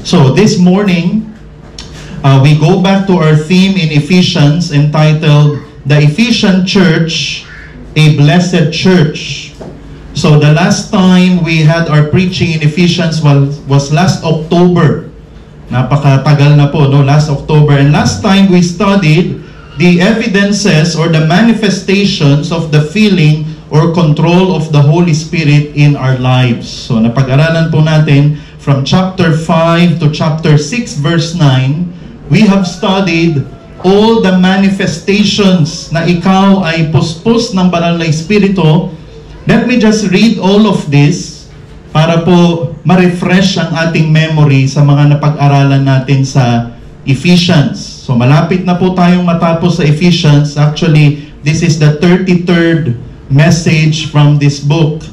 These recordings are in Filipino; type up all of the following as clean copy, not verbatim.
So this morning, we go back to our theme in Ephesians entitled, The Ephesian Church, a Blessed Church. So the last time we had our preaching in Ephesians was last October. Napakatagal na po, no? Last October. And last time we studied the evidences or the manifestations of the filling or control of the Holy Spirit in our lives. So napag-aralan po natin from chapter 5 to chapter 6 verse 9. We have studied all the manifestations na ikaw ay puspos ng banal na Espiritu. Let me just read all of this para po ma-refresh ang ating memory sa mga napag-aralan natin sa Ephesians. So malapit na po tayong matapos sa Ephesians. Actually, this is the 33rd message from this book.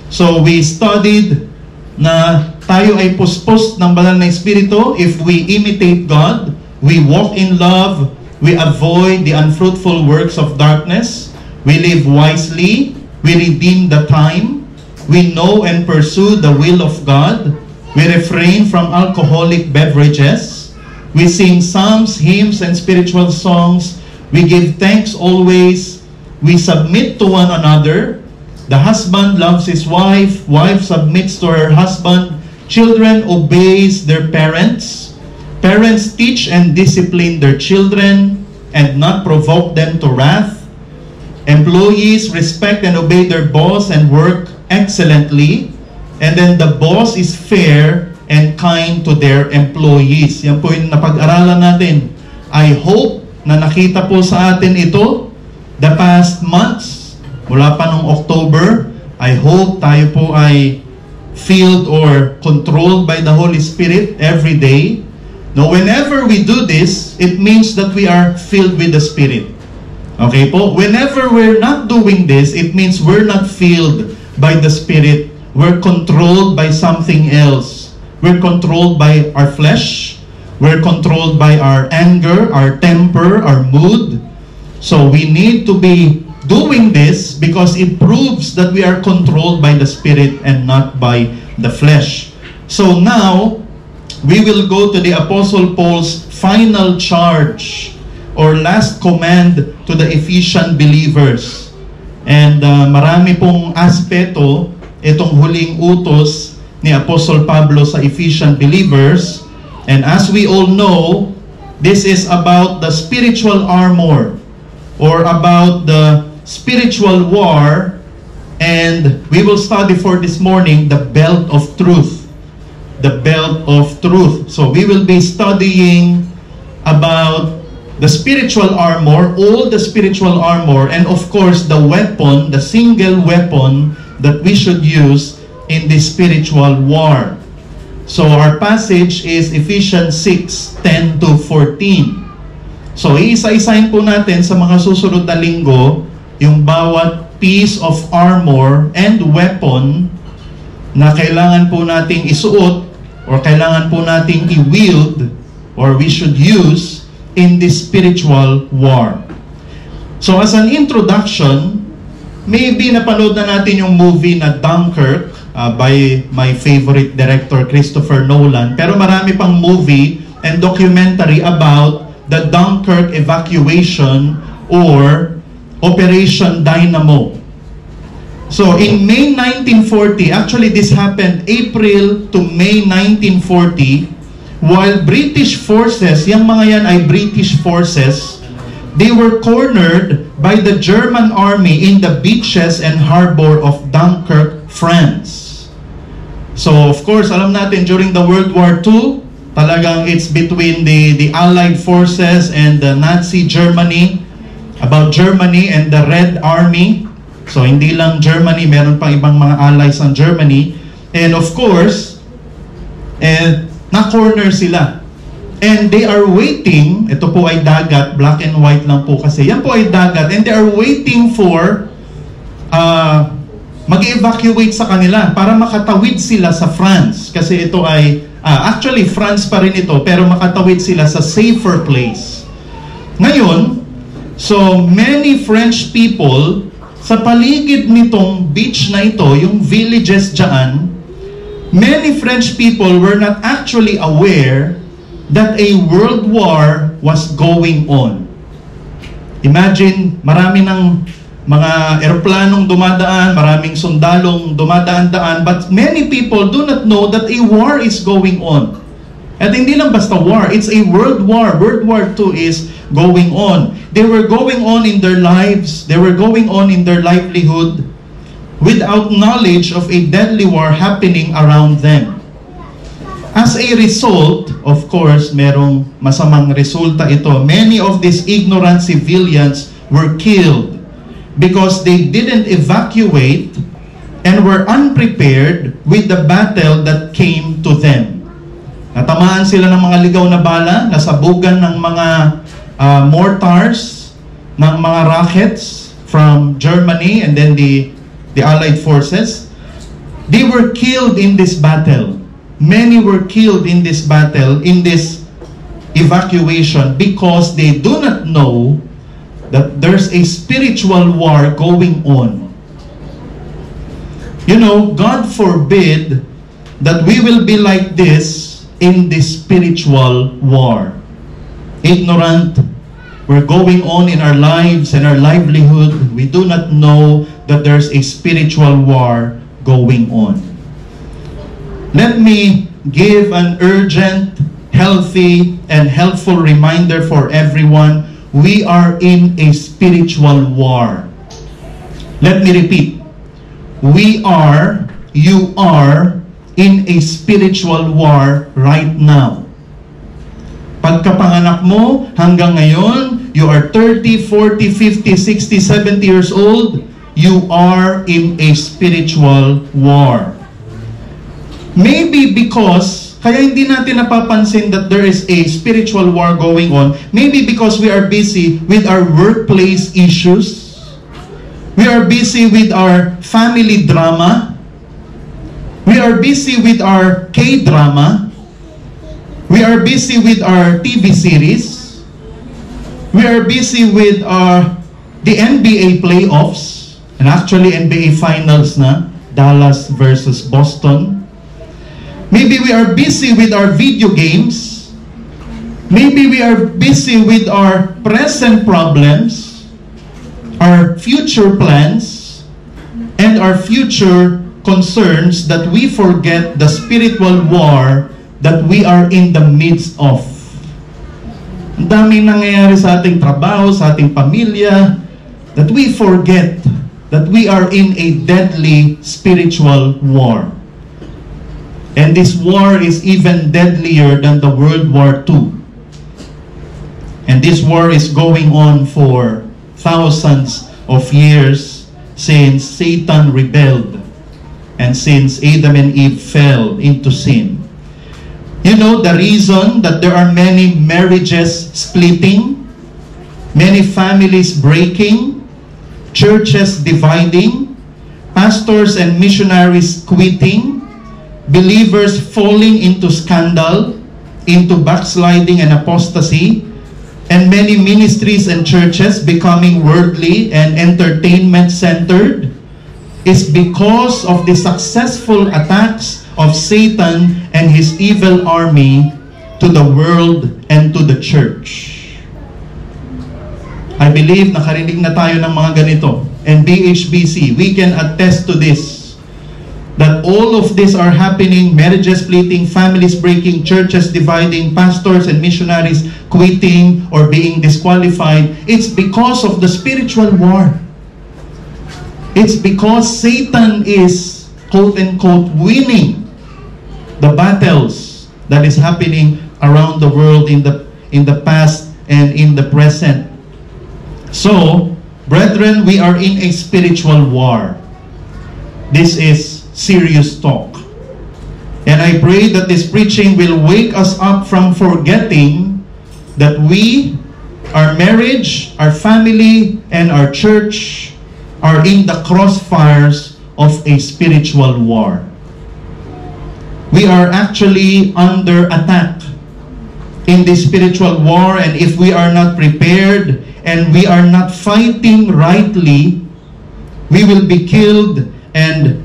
So we studied na tayo ay puspos ng banal na Espiritu if we imitate God, we walk in love, we avoid the unfruitful works of darkness, we live wisely, we redeem the time, we know and pursue the will of God, we refrain from alcoholic beverages, we sing psalms, hymns, and spiritual songs, we give thanks always, we submit to one another, the husband loves his wife, wife submits to her husband, children obeys their parents, parents teach and discipline their children and not provoke them to wrath, employees respect and obey their boss and work excellently, and then the boss is fair and kind to their employees. Yan po yung napag-aralan natin. I hope na nakita po sa atin ito the past months, mula pa nung October. I hope tayo po ay filled or controlled by the Holy Spirit every day. Now, whenever we do this, it means that we are filled with the Spirit. Okay po? Whenever we're not doing this, it means we're not filled by the Spirit. We're controlled by something else. We're controlled by our flesh. We're controlled by our anger, our temper, our mood. So we need to be doing this because it proves that we are controlled by the Spirit and not by the flesh. So now, we will go to the Apostle Paul's final charge or last command to the Ephesian believers. And marami pong aspeto itong huling utos ni Apostle Pablo sa Ephesian believers. And as we all know, this is about the spiritual armor or about the spiritual war. And we will study for this morning the belt of truth. The belt of truth. So we will be studying about the spiritual armor, all the spiritual armor, and of course the weapon, the single weapon that we should use in this spiritual war. So our passage is Ephesians 6:10 to 14. So iisa-isahin po natin sa mga susunod na linggo yung bawat piece of armor and weapon na kailangan po nating isuot or kailangan po nating i-wield or we should use in this spiritual war. So as an introduction, maybe napanood na natin yung movie na Dunkirk by my favorite director Christopher Nolan. Pero marami pang movie and documentary about the Dunkirk evacuation or Operation Dynamo. So in May 1940, actually this happened April to May 1940, while British forces, yung mga yan ay British forces, they were cornered by the German army in the beaches and harbor of Dunkirk, France. So of course, alam natin during the World War II, talagang it's between the Allied forces and the Nazi Germany, about Germany and the Red Army. So hindi lang Germany, meron pang ibang mga allies ng Germany. And of course, na-corner sila. And they are waiting, ito po ay dagat, black and white lang po kasi, yan po ay dagat, and they are waiting for mag-evacuate sa kanila para makatawid sila sa France. Kasi ito ay, actually France pa rin ito, pero makatawid sila sa safer place. Ngayon, so many French people, sa paligid nitong beach na ito, yung villages dyan, Many French people were not actually aware that a world war was going on. Imagine, marami ng mga eroplanong dumadaan, maraming sundalong dumadaan-daan, but many people do not know that a war is going on. At hindi lang basta war, it's a world war. World War II is going on. They were going on in their lives, they were going on in their livelihood without knowledge of a deadly war happening around them. As a result, of course, merong masamang resulta ito. Many of these ignorant civilians were killed because they didn't evacuate and were unprepared with the battle that came to them. Natamaan sila ng mga ligaw na bala, nasabugan ng mga mortars, ng mga rockets from Germany and then the Allied forces. They were killed in this battle. Many were killed in this battle, in this evacuation, because they do not know that there's a spiritual war going on. You know, God forbid that we will be like this in this spiritual war. Ignorant, we're going on in our lives and our livelihood. We do not know that there's a spiritual war going on. Let me give an urgent, healthy, and helpful reminder for everyone. We are in a spiritual war. Let me repeat. You are in a spiritual war right now. Pagkapanganak mo, hanggang ngayon, you are 30, 40, 50, 60, 70 years old, you are in a spiritual war. Maybe because, kaya hindi natin napapansin that there is a spiritual war going on, maybe because we are busy with our workplace issues, we are busy with our family drama, we are busy with our K-drama, we are busy with our TV series, we are busy with the NBA playoffs, and actually NBA finals na, Dallas versus Boston. Maybe we are busy with our video games. Maybe we are busy with our present problems, our future plans, and our future concerns, that we forget the spiritual war that we are in the midst of. Ang daming nangyayari sa ating trabaho, sa ating pamilya, that we forget that we are in a deadly spiritual war. And this war is even deadlier than the World War II. And this war is going on for thousands of years since Satan rebelled and since Adam and Eve fell into sin. You know the reason that there are many marriages splitting, many families breaking, churches dividing, pastors and missionaries quitting, believers falling into scandal, into backsliding and apostasy, and many ministries and churches becoming worldly and entertainment-centered, is because of the successful attacks of Satan and his evil army to the world and to the church. I believe nakarinig na tayo ng mga ganito. And BHBC, we can attest to this, that all of these are happening: marriages splitting, families breaking, churches dividing, pastors and missionaries quitting or being disqualified. It's because of the spiritual war. It's because Satan is, quote-unquote, winning the battles that is happening around the world in the past and in the present. So, brethren, we are in a spiritual war. This is serious talk. And I pray that this preaching will wake us up from forgetting that we, our marriage, our family, and our church are in the crossfires of a spiritual war. We are actually under attack in this spiritual war, and if we are not prepared and we are not fighting rightly, we will be killed and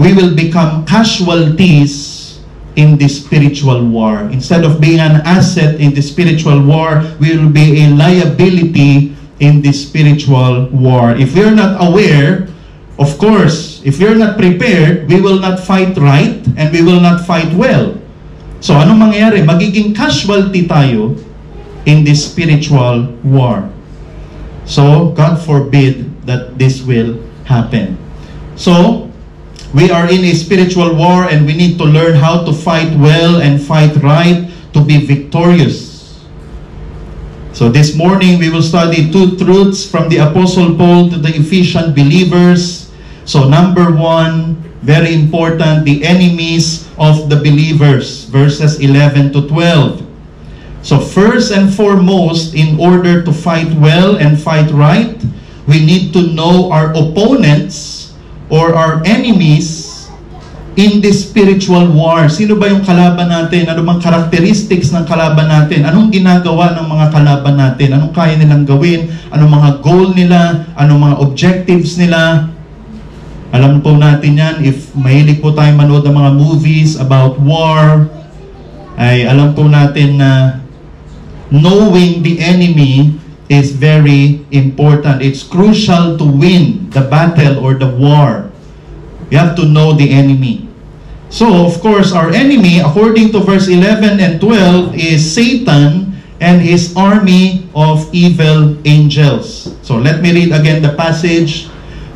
we will become casualties in the spiritual war. Instead of being an asset in the spiritual war, we will be a liability in the spiritual war. If we're not aware, of course, if we're not prepared, we will not fight right and we will not fight well. So anong mangyayari? Magiging casualty tayo in the spiritual war. So God forbid that this will happen. So we are in a spiritual war and we need to learn how to fight well and fight right to be victorious. So this morning we will study two truths from the Apostle Paul to the Ephesian believers. So number one, very important, the enemies of the believers, verses 11 to 12. So first and foremost, in order to fight well and fight right, we need to know our opponents or our enemies in this spiritual war. Sino ba yung kalaban natin? Ano bang characteristics ng kalaban natin? Anong ginagawa ng mga kalaban natin? Anong kaya nilang gawin? Anong mga goal nila? Anong mga objectives nila? Alam po natin yan, if mahilig po tayo manood ng mga movies about war, ay alam po natin na knowing the enemy is very important. It's crucial to win the battle or the war. You have to know the enemy. So, of course, our enemy, according to verse 11 and 12, is Satan and his army of evil angels. So, let me read again the passage.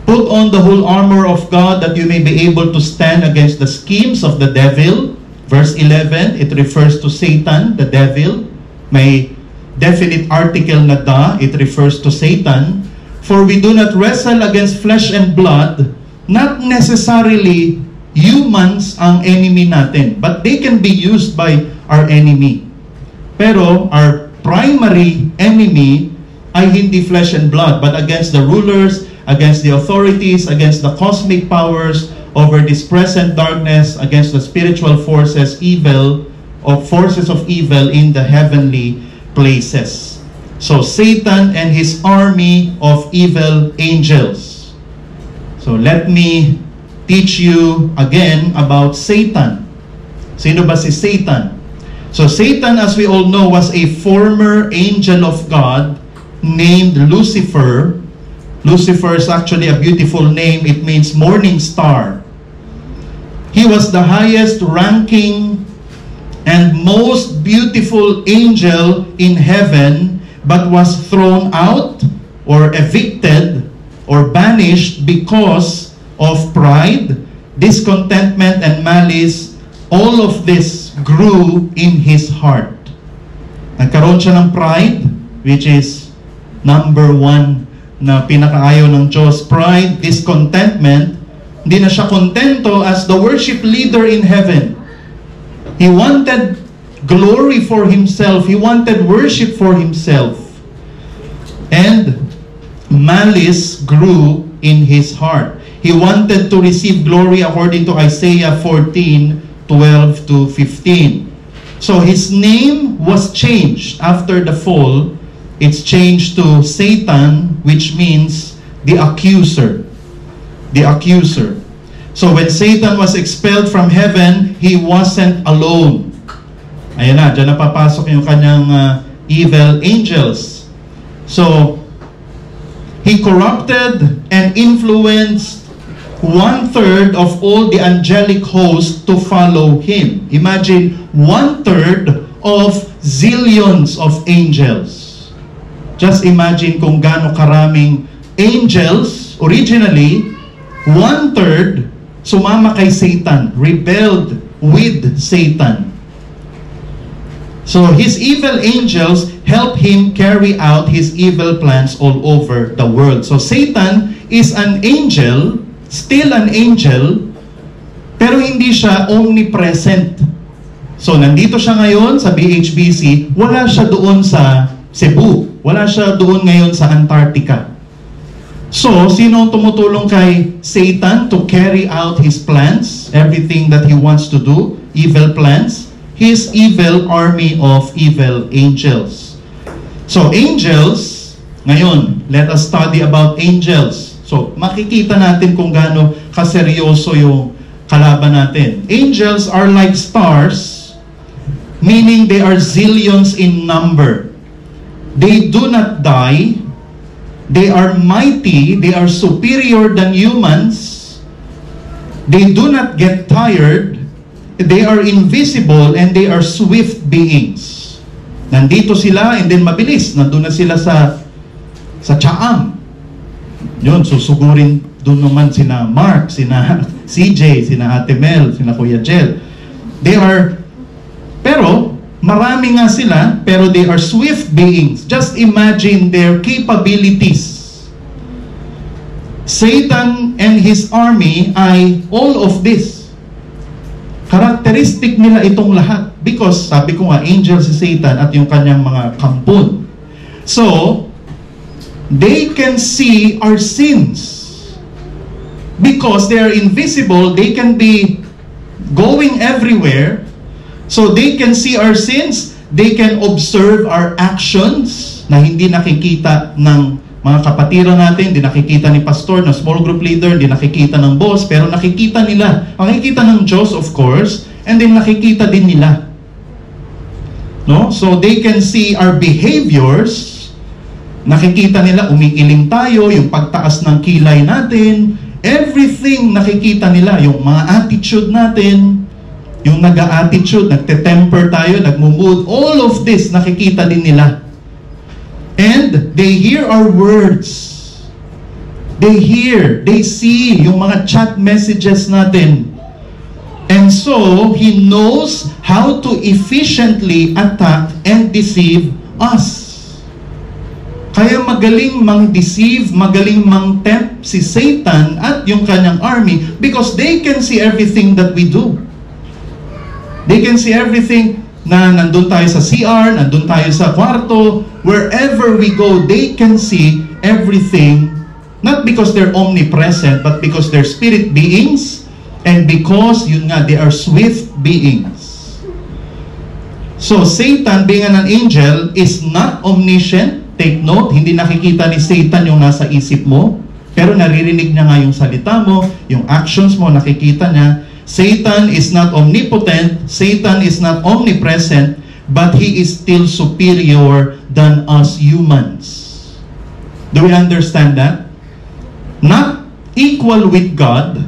Put on the whole armor of God that you may be able to stand against the schemes of the devil. Verse 11, it refers to Satan, the devil. May definite article na da, it refers to Satan. For we do not wrestle against flesh and blood, not necessarily humans ang enemy natin, but they can be used by our enemy. Pero our primary enemy ay hindi flesh and blood, but against the rulers, against the authorities, against the cosmic powers over this present darkness, against the spiritual forces of evil in the heavenly places. So Satan and his army of evil angels. So let me teach you again about Satan. Sino ba si Satan? So Satan, as we all know, was a former angel of God named Lucifer. Lucifer is actually a beautiful name. It means morning star. He was the highest ranking and most beautiful angel in heaven, but was thrown out or evicted or banished because of pride, discontentment, and malice. All of this grew in his heart. Nagkaroon siya ng pride, which is number one na pinakaayaw ng Diyos. Pride, discontentment. Hindi na siya kontento as the worship leader in heaven. He wanted glory for himself. He wanted worship for himself. And malice grew in his heart. He wanted to receive glory according to Isaiah 14:12 to 15. So his name was changed after the fall. It's changed to Satan, which means the accuser. The accuser. So when Satan was expelled from heaven, he wasn't alone. Ayan na, dyan napapasok yung kanyang evil angels. So, he corrupted and influenced 1/3 of all the angelic host to follow him. Imagine 1/3 of zillions of angels. Just imagine kung gaano karaming angels, originally, 1/3 sumama kay Satan, rebelled with Satan. So his evil angels help him carry out his evil plans all over the world. So Satan is an angel, still an angel, pero hindi siya omnipresent. So nandito siya ngayon sa BHBC, wala siya doon sa Cebu, wala siya doon ngayon sa Antarctica. So, sino tumutulong kay Satan to carry out his plans, everything that he wants to do, evil plans? His evil army of evil angels. So, angels, ngayon, let us study about angels. So, makikita natin kung gaano kaseryoso yung kalaban natin. Angels are like stars, meaning they are zillions in number. They do not die. They are mighty. They are superior than humans. They do not get tired. They are invisible and they are swift beings. Nandito sila and then mabilis. Nandun na sila sa Chaam. Yun, susugurin doon naman sina Mark, sina CJ, sina Ate Mel, sina Kuya Jel. Pero marami nga sila, pero they are swift beings. Just imagine their capabilities. Satan and his army ay all of this. Karakteristik nila itong lahat. Because, sabi ko nga, angel si Satan at yung kanyang mga kampon. So, they can see our sins. Because they are invisible, they can be going everywhere. So they can see our sins, they can observe our actions na hindi nakikita ng mga kapatiran natin, hindi nakikita ni pastor, na small group leader, hindi nakikita ng boss, pero nakikita nila. Nakikita ng Diyos, of course, and then nakikita din nila. No? So they can see our behaviors. Nakikita nila, umiiling tayo, yung pagtaas ng kilay natin, everything nakikita nila, yung mga attitude natin, yung nag-a-attitude, nagte-temper tayo, nagmo-mood, all of this nakikita din nila. And they hear our words. They hear, they see yung mga chat messages natin. And so, he knows how to efficiently attack and deceive us. Kaya magaling mang-deceive, magaling mang-tempt si Satan at yung kanyang army because they can see everything that we do. They can see everything na nandun tayo sa CR, nandun tayo sa kwarto, wherever we go, they can see everything, not because they're omnipresent, but because they're spirit beings, and because, yun nga, they are swift beings. So, Satan, being an angel, is not omniscient. Take note, hindi nakikita ni Satan yung nasa isip mo, pero naririnig niya nga yung salita mo, yung actions mo, nakikita niya. Satan is not omnipotent, Satan is not omnipresent, but he is still superior than us humans. Do we understand that? Not equal with God,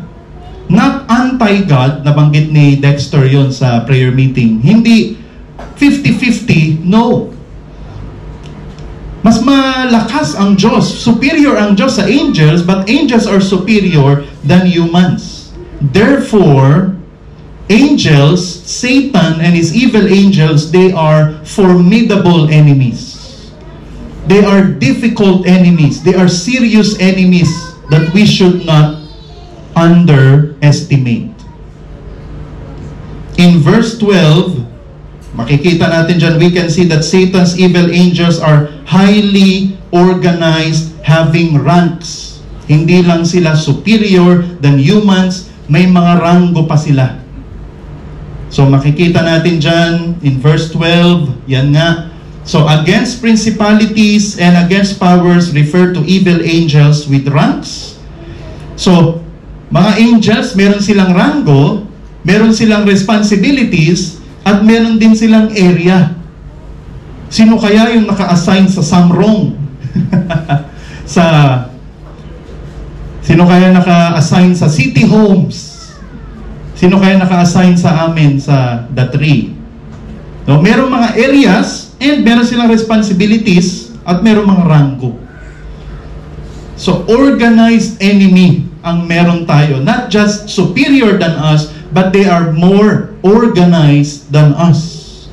not anti-God, nabanggit ni Dexter yon sa prayer meeting. Hindi 50-50, no. Mas malakas ang Diyos, superior ang Diyos sa angels, but angels are superior than humans. Therefore, angels, Satan and his evil angels, they are formidable enemies. They are difficult enemies. They are serious enemies that we should not underestimate. In verse 12, makikita natin dyan, we can see that Satan's evil angels are highly organized, having ranks. Hindi lang sila superior than humans, may mga ranggo pa sila. So makikita natin dyan, in verse 12, yan nga. So against principalities and against powers refer to evil angels with ranks. So, mga angels, meron silang ranggo, meron silang responsibilities, at meron din silang area. Sino kaya yung naka-assign sa Samrong? Sino kaya naka-assign sa City Homes? Sino kaya naka-assign sa amin sa The Tree? No, meron mga areas and meron silang responsibilities at meron mga ranggo. So, organized enemy ang meron tayo. Not just superior than us, but they are more organized than us.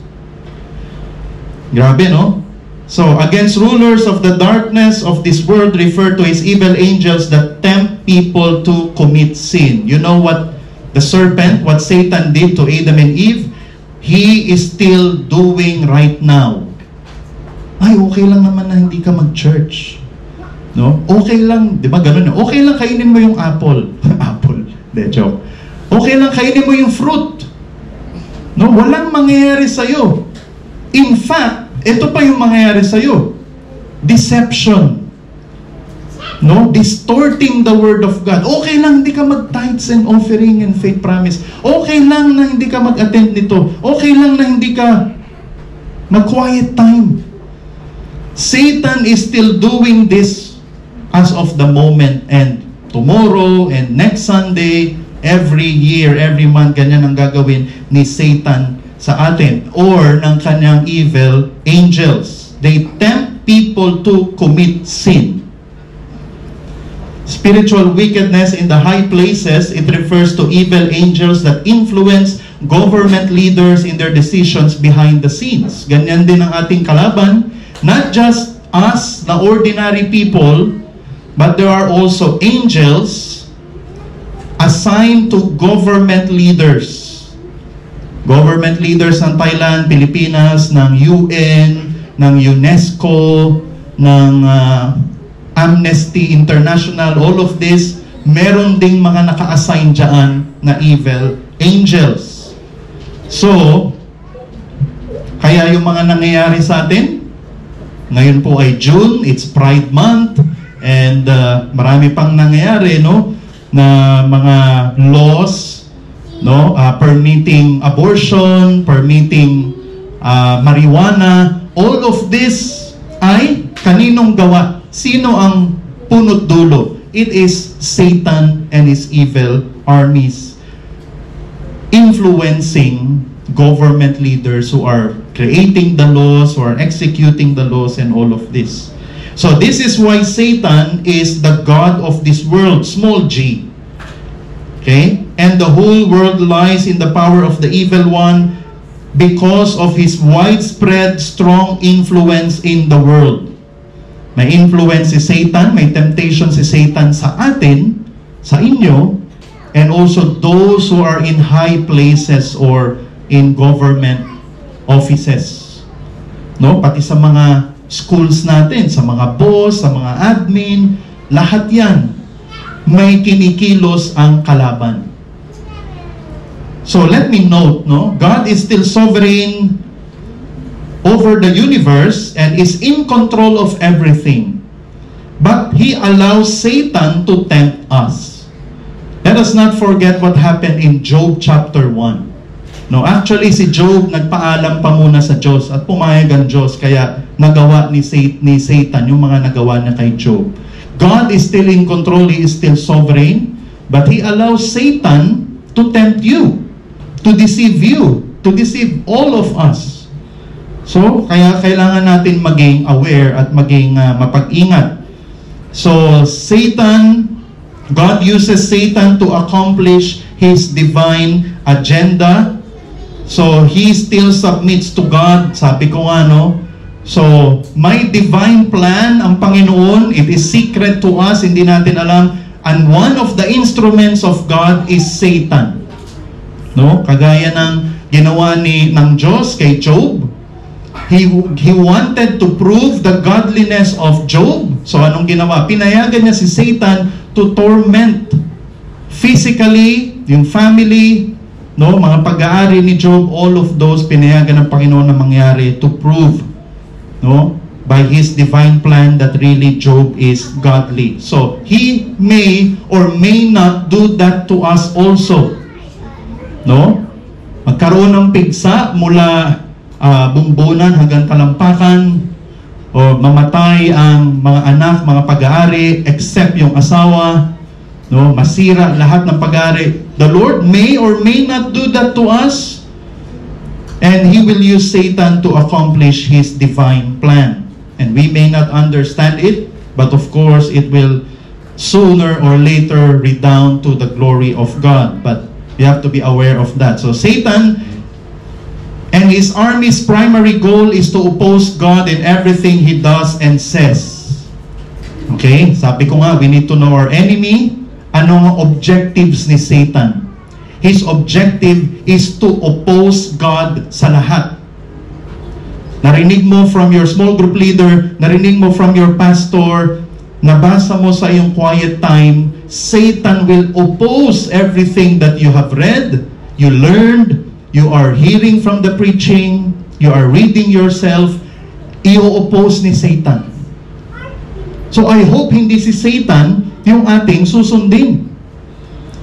Grabe, no? So, against rulers of the darkness of this world refer to his evil angels that tempt people to commit sin. You know what the serpent, what Satan did to Adam and Eve? He is still doing right now. Ay, okay lang naman na hindi ka mag-church. No? Okay lang, di ba ganun? Okay lang kainin mo yung apple. Apple, de joke. Okay lang kainin mo yung fruit. No, walang mangyayari sa'yo. In fact, ito pa yung mangyayari sa'yo. Deception. No? Distorting the Word of God. Okay lang hindi ka mag-tithes and offering and faith promise. Okay lang na hindi ka mag-attend nito. Okay lang na hindi ka mag-quiet time. Satan is still doing this as of the moment, and tomorrow and next Sunday, every year, every month, ganyan ang gagawin ni Satan sa atin or ng kanyang evil angels. They tempt people to commit sin. Spiritual wickedness in the high places, it refers to evil angels that influence government leaders in their decisions behind the scenes. Ganyan din ang ating kalaban. Not just us, the ordinary people, but there are also angels assigned to government leaders. Government leaders ng Thailand, Pilipinas, ng UN, ng UNESCO, ng Amnesty International, all of this, meron ding mga naka-assign dyan na evil angels. So, kaya yung mga nangyayari sa atin, ngayon po ay June, it's Pride Month, and marami pang nangyayari, no, na mga laws, no, permitting abortion, permitting marijuana. All of this ay kaninong gawa? Sino ang punot dulo? It is Satan and his evil armies influencing government leaders who are creating the laws, who are executing the laws, and all of this. So this is why Satan is the god of this world, small g. Okay? And the whole world lies in the power of the evil one because of his widespread, strong influence in the world. May influence si Satan, may temptation si Satan sa atin, sa inyo, and also those who are in high places or in government offices. No? Pati sa mga schools natin, sa mga boss, sa mga admin, lahat yan, may kinikilos ang kalaban. So let me note, no? God is still sovereign over the universe and is in control of everything. But He allows Satan to tempt us. Let us not forget what happened in Job chapter 1. No, actually si Job nagpaalam pa muna sa Diyos at pumayag ang Diyos, kaya nagawa ni Satan yung mga nagawa niya kay Job. God is still in control, He is still sovereign, but He allows Satan to tempt you, to deceive you, to deceive all of us. So, kaya kailangan natin maging aware at maging mapag-ingat. So, God uses Satan to accomplish His divine agenda. So, he still submits to God. Sabi ko nga, no? So, may divine plan ang Panginoon. It is secret to us. Hindi natin alam. And one of the instruments of God is Satan. No? Kagaya ng ginawa ng Diyos kay Job. He wanted to prove the godliness of Job. So, anong ginawa? Pinayagan niya si Satan to torment physically, yung family, no, mga pag-aari ni Job, all of those pinayagan ng Panginoon na mangyari to prove, no, by His divine plan that really Job is godly. So, He may or may not do that to us also. No? Magkaroon ng pigsa mula bumbunan hanggang talampakan, o mamatay ang mga anak, mga pag-aari, except yung asawa, no, masira lahat ng pag-aari. The Lord may or may not do that to us, and He will use Satan to accomplish His divine plan. And we may not understand it, but of course it will sooner or later redound to the glory of God. But we have to be aware of that. So Satan and his army's primary goal is to oppose God in everything he does and says. Okay? Sabi ko nga, we need to know our enemy. Ano ang objectives ni Satan? His objective is to oppose God sa lahat. Narinig mo from your small group leader, narinig mo from your pastor, nabasa mo sa iyong quiet time, Satan will oppose everything that you have read, you learned, you are hearing from the preaching, you are reading yourself, i-oppose ni Satan. So I hope hindi si Satan yung ating susundin.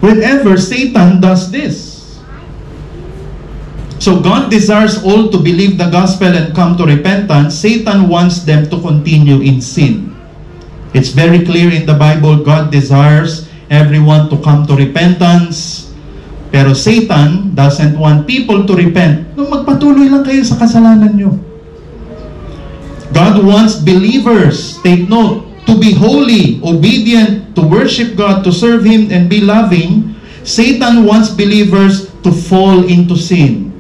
Whenever Satan does this. So God desires all to believe the gospel and come to repentance. Satan wants them to continue in sin. It's very clear in the Bible, God desires everyone to come to repentance. Pero Satan doesn't want people to repent. No, magpatuloy lang kayo sa kasalanan nyo. God wants believers, take note, to be holy, obedient, to worship God, to serve Him, and be loving. Satan wants believers to fall into sin,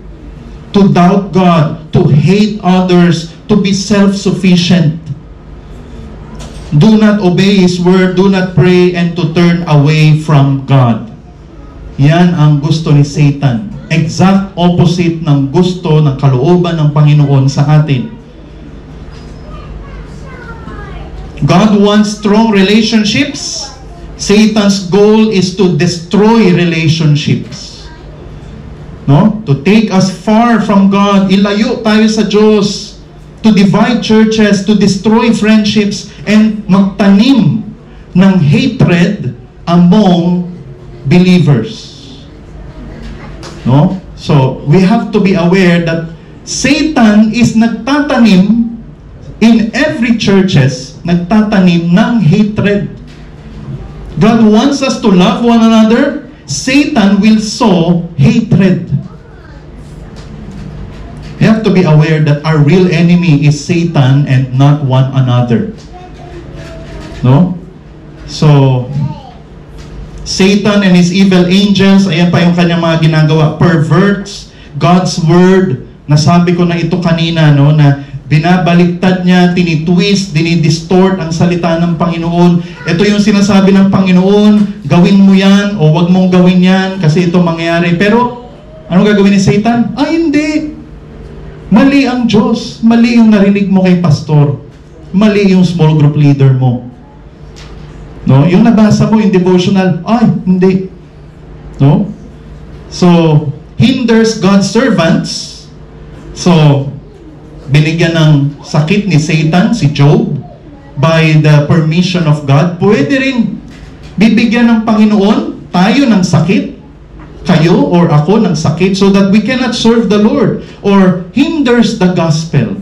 to doubt God, to hate others, to be self-sufficient. Do not obey His word, do not pray, and to turn away from God. Yan ang gusto ni Satan. Exact opposite ng gusto ng kalooban ng Panginoon sa atin. God wants strong relationships. Satan's goal is to destroy relationships. No? To take us far from God, ilayo tayo sa Diyos, to divide churches, to destroy friendships, and magtanim ng hatred among believers. No? So, we have to be aware that Satan is nagtatanim in every churches, nagtatanim ng hatred. God wants us to love one another. Satan will sow hatred. We have to be aware that our real enemy is Satan and not one another. No? So, Satan and his evil angels, ayan pa yung kanyang mga ginagawa, perverts God's word. Nasabi ko na ito kanina, no, na binabaliktad niya, tinitwist, dinidistort ang salita ng Panginoon. Ito yung sinasabi ng Panginoon, gawin mo yan o wag mong gawin yan kasi ito mangyayari. Pero, anong gagawin ni Satan? Hindi. Mali ang Diyos. Mali yung narinig mo kay pastor. Mali yung small group leader mo. No? Yung nabasa mo, yung devotional, hindi. No? So, hinders God's servants. So, binigyan ng sakit ni Satan, si Job, by the permission of God. Pwede rin bibigyan ng Panginoon tayo ng sakit, kayo or ako ng sakit, so that we cannot serve the Lord, or hinders the gospel.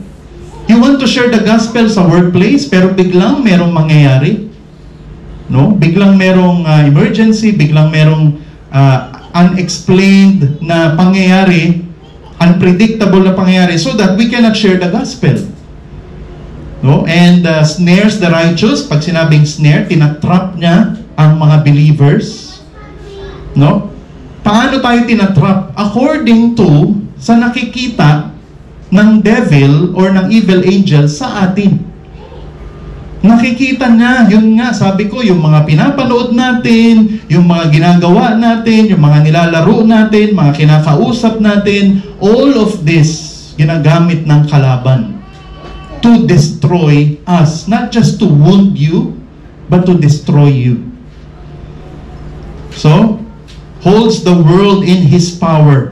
You want to share the gospel sa workplace, pero biglang merong mangyayari. No? Biglang merong emergency, biglang merong unexplained na pangyayari, unpredictable na pangyayari, so that we cannot share the gospel. No? And snares the righteous. Pag sinabing snare, tinatrap niya ang mga believers. No? Paano tayo tinatrap? According to sa nakikita ng devil or ng evil angel sa atin. Nakikita niya, yun nga, sabi ko, yung mga pinapanood natin, yung mga ginagawa natin, yung mga nilalaro natin, mga kinakausap natin, all of this, ginagamit ng kalaban to destroy us. Not just to wound you, but to destroy you. So, holds the world in his power.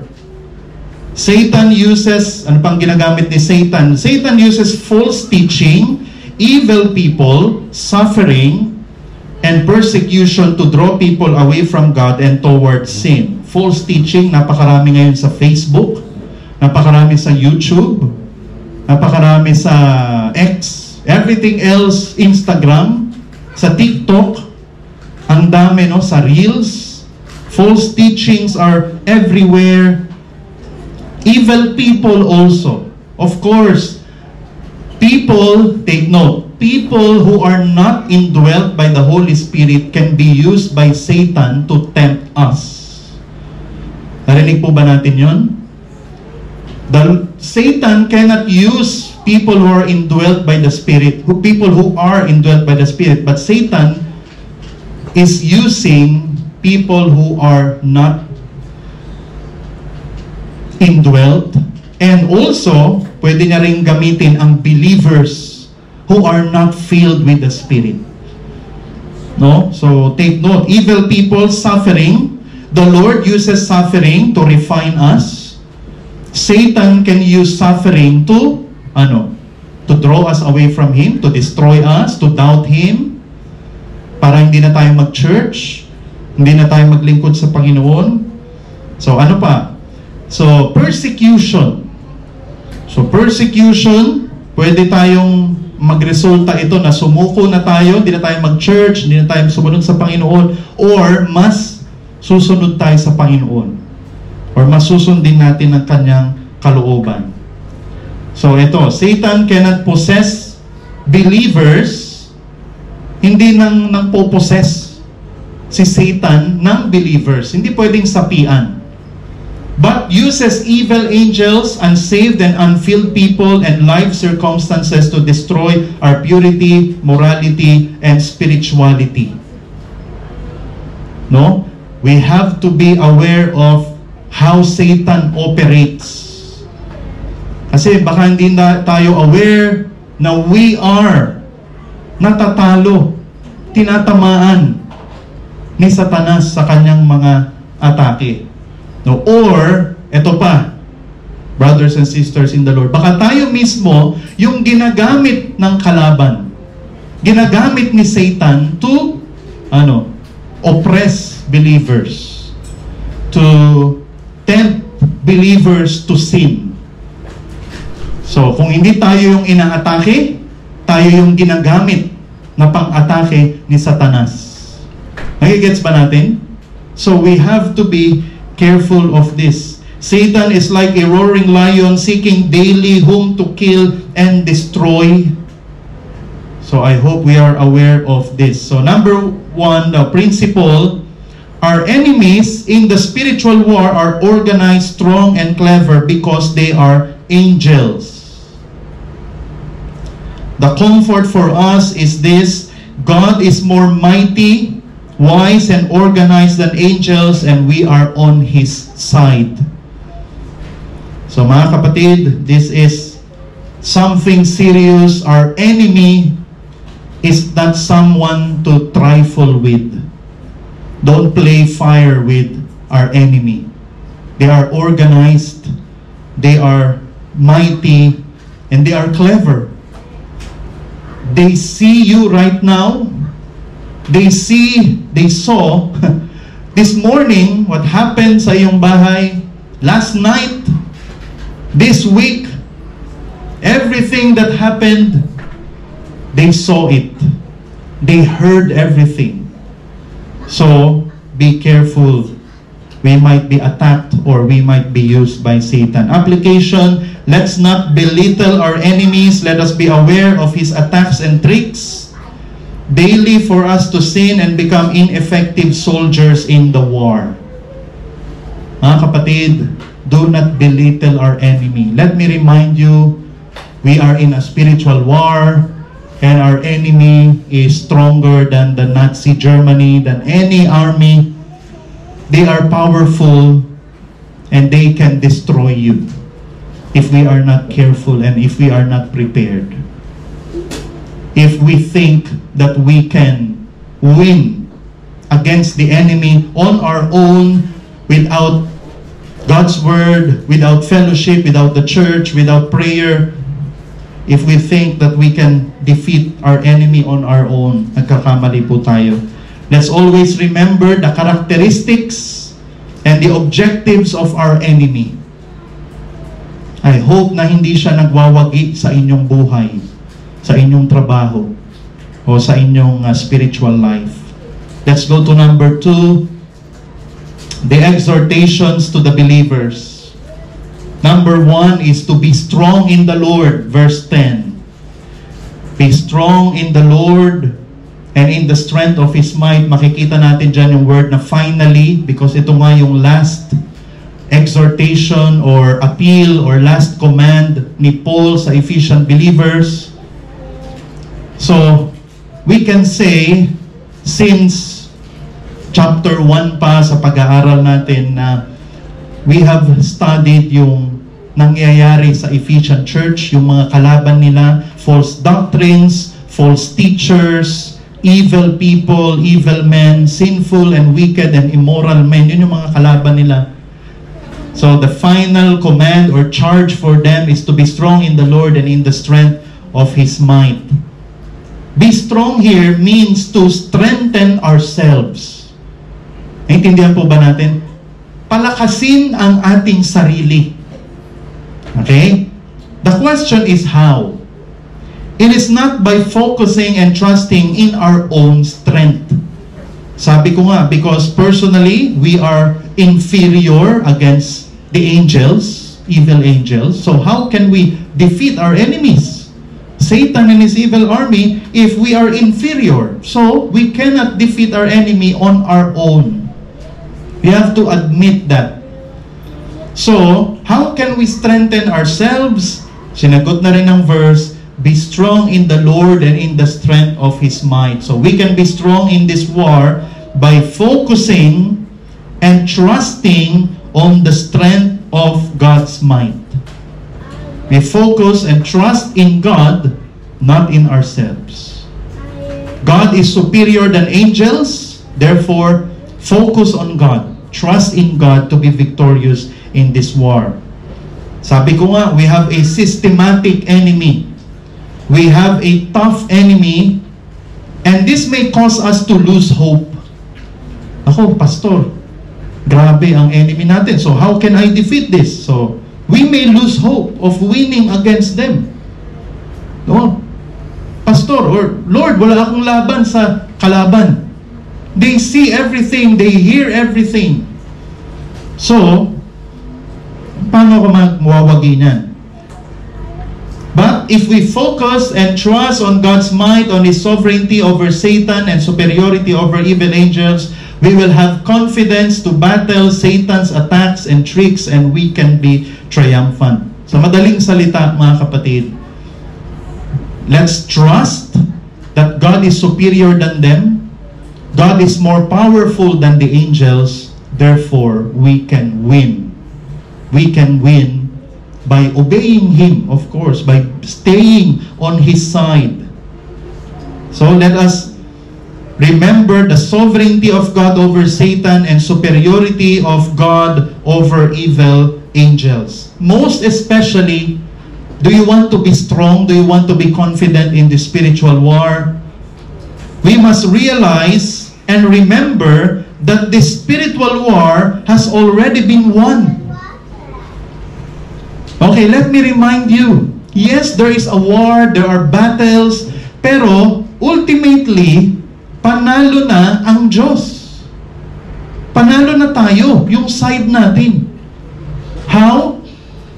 Satan uses, ano pang ginagamit ni Satan? Satan uses false teaching, evil people, suffering, and persecution to draw people away from God and towards sin. False teaching, napakarami ngayon sa Facebook, napakarami sa YouTube, napakarami sa X, everything else, Instagram, sa TikTok, ang dami, no, sa Reels. False teachings are everywhere. Evil people also. Of course, people, take note, people who are not indwelt by the Holy Spirit can be used by Satan to tempt us. Narinig po ba natin yun? Satan cannot use people who are indwelt by the Spirit, people who are indwelt by the Spirit, but Satan is using people who are not indwelt, and also pwede niya ring gamitin ang believers who are not filled with the Spirit. No? So take note, evil people suffering, the Lord uses suffering to refine us. Satan can use suffering to to draw us away from Him, to destroy us, to doubt Him, para hindi na tayo mag-church, hindi na tayo maglingkod sa Panginoon. So ano pa? So persecution. So persecution, pwede tayong magresulta ito na sumuko na tayo, hindi na tayo mag-church, hindi na tayo sumunod sa Panginoon, or mas susunod tayo sa Panginoon, or mas susundin natin ang kanyang kalooban. So ito, Satan cannot possess believers, hindi nang po-possess si Satan ng believers. Hindi pwedeng sapian. But uses evil angels, unsaved and unfilled people, and life circumstances to destroy our purity, morality, and spirituality. No? We have to be aware of how Satan operates. Kasi baka hindi na tayo aware na we are natatalo, tinatamaan ni Satanas sa kanyang mga atake. No? Or, eto pa, brothers and sisters in the Lord, baka tayo mismo yung ginagamit ng kalaban. Ginagamit ni Satan to oppress believers, to tempt believers to sin. So, kung hindi tayo yung inaatake, tayo yung ginagamit na pang-atake ni Satanas. Nagigets ba natin? So, we have to be careful of this. Satan is like a roaring lion seeking daily whom to kill and destroy. So, I hope we are aware of this. So, number one, the principle, our enemies in the spiritual war are organized, strong, and clever because they are angels. The comfort for us is this: God is more mighty, wise, and organized than angels, and we are on His side. So mga kapatid, this is something serious. Our enemy is not someone to trifle with. Don't play fire with our enemy. They are organized, they are mighty, and they are clever. They see you right now. They saw this morning what happened sa iyong bahay, last night, this week, everything that happened, they saw it. They heard everything. So, be careful. We might be attacked or we might be used by Satan. Application: let's not belittle our enemies. Let us be aware of his attacks and tricks daily for us to sin and become ineffective soldiers in the war. Mga kapatid, do not belittle our enemy. Let me remind you, we are in a spiritual war, and our enemy is stronger than the Nazi Germany, than any army. They are powerful, and they can destroy you if we are not careful and if we are not prepared. If we think that we can win against the enemy on our own, without God's word, without fellowship, without the church, without prayer, if we think that we can defeat our enemy on our own, nagkakamali po tayo. Let's always remember the characteristics and the objectives of our enemy. I hope na hindi siya nagwawagi sa inyong buhay, sa inyong trabaho, o sa inyong spiritual life. Let's go to number 2, the exhortations to the believers. Number 1 is to be strong in the Lord, verse 10. Be strong in the Lord and in the strength of His might. Makikita natin dyan yung word na finally, because ito nga yung last exhortation or appeal or last command ni Paul sa Ephesian believers. So, we can say, since chapter 1 pa sa pag-aaral natin, na we have studied yung nangyayari sa Ephesian church, yung mga kalaban nila, false doctrines, false teachers, evil people, evil men, sinful and wicked and immoral men. Yun yung mga kalaban nila. So the final command or charge for them is to be strong in the Lord and in the strength of His might. Be strong here means to strengthen ourselves. Naintindihan po ba natin? Palakasin ang ating sarili. Okay? The question is how? It is not by focusing and trusting in our own strength. Sabi ko nga, because personally, we are inferior against the angels, evil angels. So how can we defeat our enemies? Satan and his evil army, if we are inferior. So, we cannot defeat our enemy on our own. We have to admit that. So, how can we strengthen ourselves? Sinagot na rin ang verse, be strong in the Lord and in the strength of His might. So, we can be strong in this war by focusing and trusting on the strength of God's might. We focus and trust in God, not in ourselves. God is superior than angels, therefore, focus on God. Trust in God to be victorious in this war. Sabi ko nga, we have a systematic enemy. We have a tough enemy, and this may cause us to lose hope. Ako, pastor, grabe ang enemy natin. So how can I defeat this? So, we may lose hope of winning against them. No? Pastor, or Lord, wala akong laban sa kalaban. They see everything, they hear everything. So, paano ko mawawagi niyan? But if we focus and trust on God's might, on His sovereignty over Satan and superiority over evil angels, we will have confidence to battle Satan's attacks and tricks, and we can be triumphant. Sa madaling salita, mga kapatid, let's trust that God is superior than them. God is more powerful than the angels. Therefore, we can win. We can win by obeying Him, of course, by staying on His side. So let us remember the sovereignty of God over Satan and superiority of God over evil angels. Most especially, do you want to be strong? Do you want to be confident in the spiritual war? We must realize and remember that the spiritual war has already been won. Okay, let me remind you. Yes, there is a war, there are battles, pero ultimately, panalo na ang Diyos. Panalo na tayo, yung side natin. How?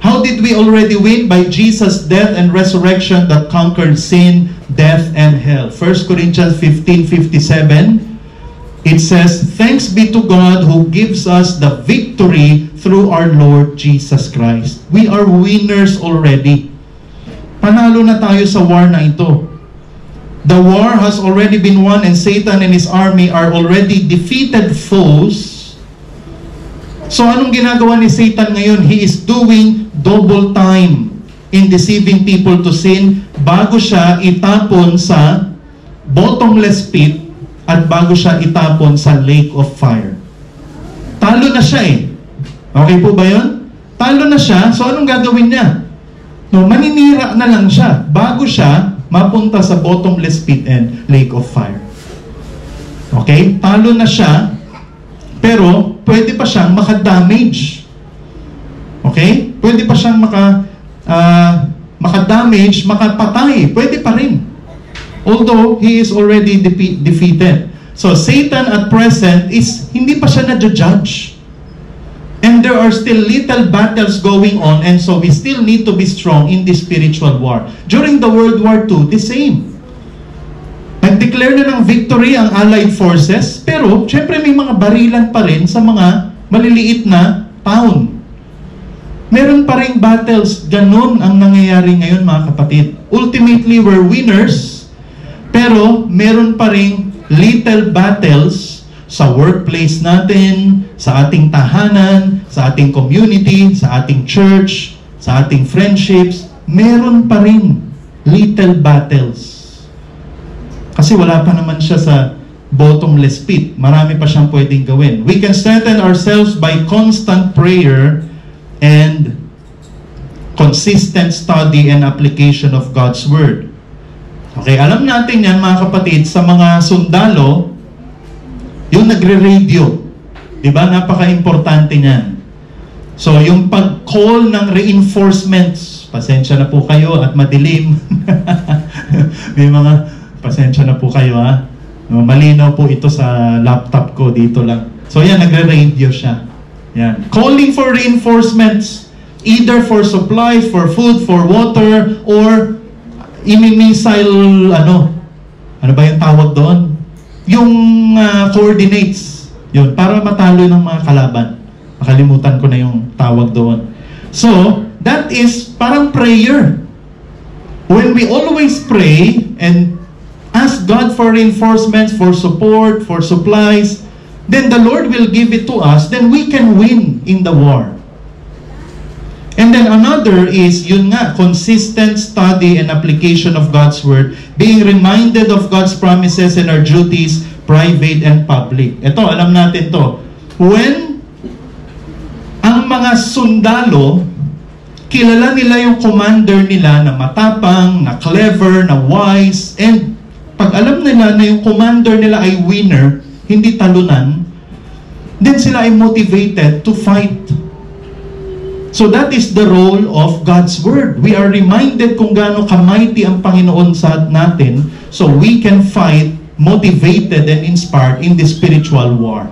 How did we already win? By Jesus' death and resurrection that conquered sin, death, and hell. 1 Corinthians 15:57, it says, "Thanks be to God who gives us the victory through our Lord Jesus Christ." We are winners already. Panalo na tayo sa war na ito. The war has already been won, and Satan and his army are already defeated foes. So anong ginagawa ni Satan ngayon? He is doing double time in deceiving people to sin bago siya itapon sa bottomless pit at bago siya itapon sa lake of fire. Talo na siya eh. Okay po ba yun? Talo na siya, so anong gagawin niya? No, maninira na lang siya bago siya mapunta sa bottomless pit and lake of fire. Okay? Talo na siya, pero pwede pa siyang maka-damage. Okay? Pwede pa siyang maka-damage, makapatay. Pwede pa rin. Although, he is already defeated. So, Satan at present is, hindi pa siya na-judge. And there are still little battles going on, and so we still need to be strong in the spiritual war. During the World War II, the same. Nag-declare na ng victory ang Allied forces, pero syempre may mga barilan pa rin sa mga maliliit na town. Meron pa rin battles, ganun ang nangyayari ngayon mga kapatid. Ultimately, we're winners, pero meron pa rin little battles sa workplace natin, sa ating tahanan, sa ating community, sa ating church, sa ating friendships. Meron pa rin little battles. Kasi wala pa naman siya sa bottomless pit. Marami pa siyang pwedeng gawin. We can strengthen ourselves by constant prayer and consistent study and application of God's Word. Okay, alam natin yan mga kapatid, sa mga sundalo, yung nagre-radio. Diba? Napaka-importante niyan. So, yung pag-call ng reinforcements, pasensya na po kayo at madilim. May mga, pasensya na po kayo ha. Malinaw po ito sa laptop ko dito lang. So, yan, nagre-radio siya. Yan. Calling for reinforcements, either for supplies, for food, for water, or missile, ano ba yung tawag doon? Yung coordinates. Yun, para matalo ng mga kalaban. Nakalimutan ko na yung tawag doon. So, that is parang prayer. When we always pray and ask God for reinforcements, for support, for supplies, then the Lord will give it to us, then we can win in the war. And then another is, yun nga, consistent study and application of God's Word, being reminded of God's promises and our duties, private and public. Ito, alam natin to. When ang mga sundalo, kilala nila yung commander nila na matapang, na clever, na wise, and pag alam nila na yung commander nila ay winner, hindi talunan, then sila ay motivated to fight. So that is the role of God's Word. We are reminded kung gaano kamighty ang Panginoon sa natin, so we can fight motivated and inspired in the spiritual war.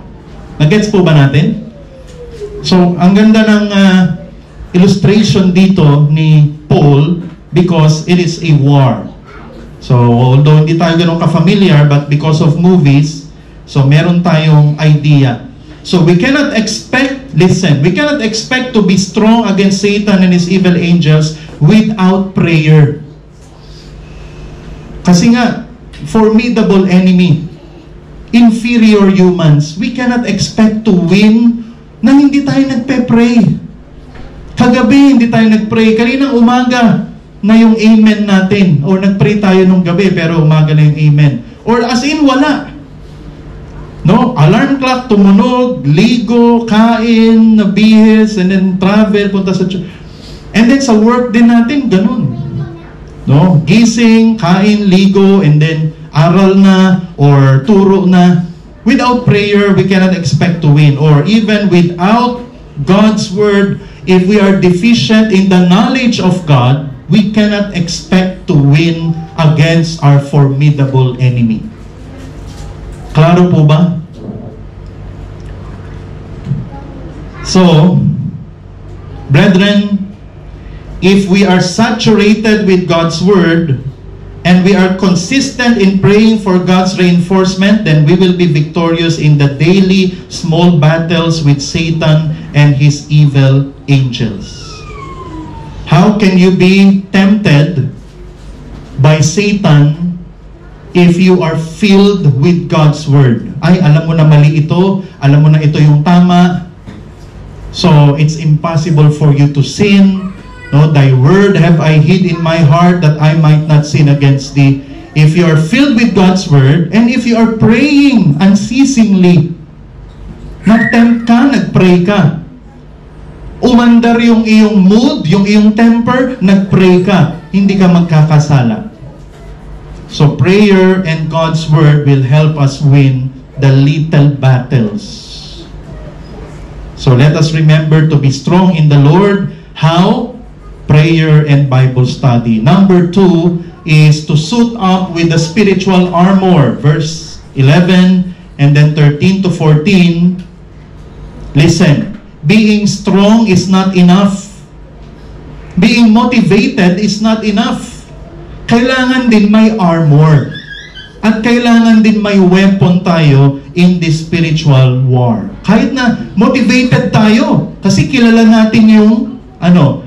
Nagets po ba natin? So, ang ganda ng illustration dito ni Paul because it is a war. So, although hindi tayo ganun ka-familiar, but because of movies, so meron tayong idea. So, we cannot expect, listen, we cannot expect to be strong against Satan and his evil angels without prayer. Kasi nga, formidable enemy, inferior humans, we cannot expect to win na hindi tayo nagpe-pray. Kagabi, hindi tayo nagpray. Kaninang umaga na yung amen natin. Or nagpray tayo nung gabi, pero umaga na yung amen. Or as in, wala. No? Alarm clock, tumunog, ligo, kain, nabihis, and then travel, punta sa church. And then sa work din natin, ganun. No? Gising, kain, ligo, and then aral na, or turo na. Without prayer, we cannot expect to win. Or even without God's Word, if we are deficient in the knowledge of God, we cannot expect to win against our formidable enemy. Klaro po ba? So, brethren, if we are saturated with God's Word, and we are consistent in praying for God's reinforcement, then we will be victorious in the daily small battles with Satan and his evil angels. How can you be tempted by Satan if you are filled with God's Word? Ay, alam mo na mali ito, alam mo na ito yung tama, so it's impossible for you to sin. No, thy word have I hid in my heart that I might not sin against thee. If you are filled with God's Word, and if you are praying unceasingly, nag-tempt ka, nag-pray ka. Umandar yung iyong mood, yung iyong temper, nag-pray ka. Hindi ka magkakasala. So prayer and God's Word will help us win the little battles. So let us remember to be strong in the Lord. How? Prayer and Bible study. Number 2 is to suit up with the spiritual armor. Verse 11 and then 13 to 14. Listen, being strong is not enough. Being motivated is not enough. Kailangan din may armor. At kailangan din may weapon tayo in this spiritual war. Kahit na motivated tayo, kasi kilala natin yung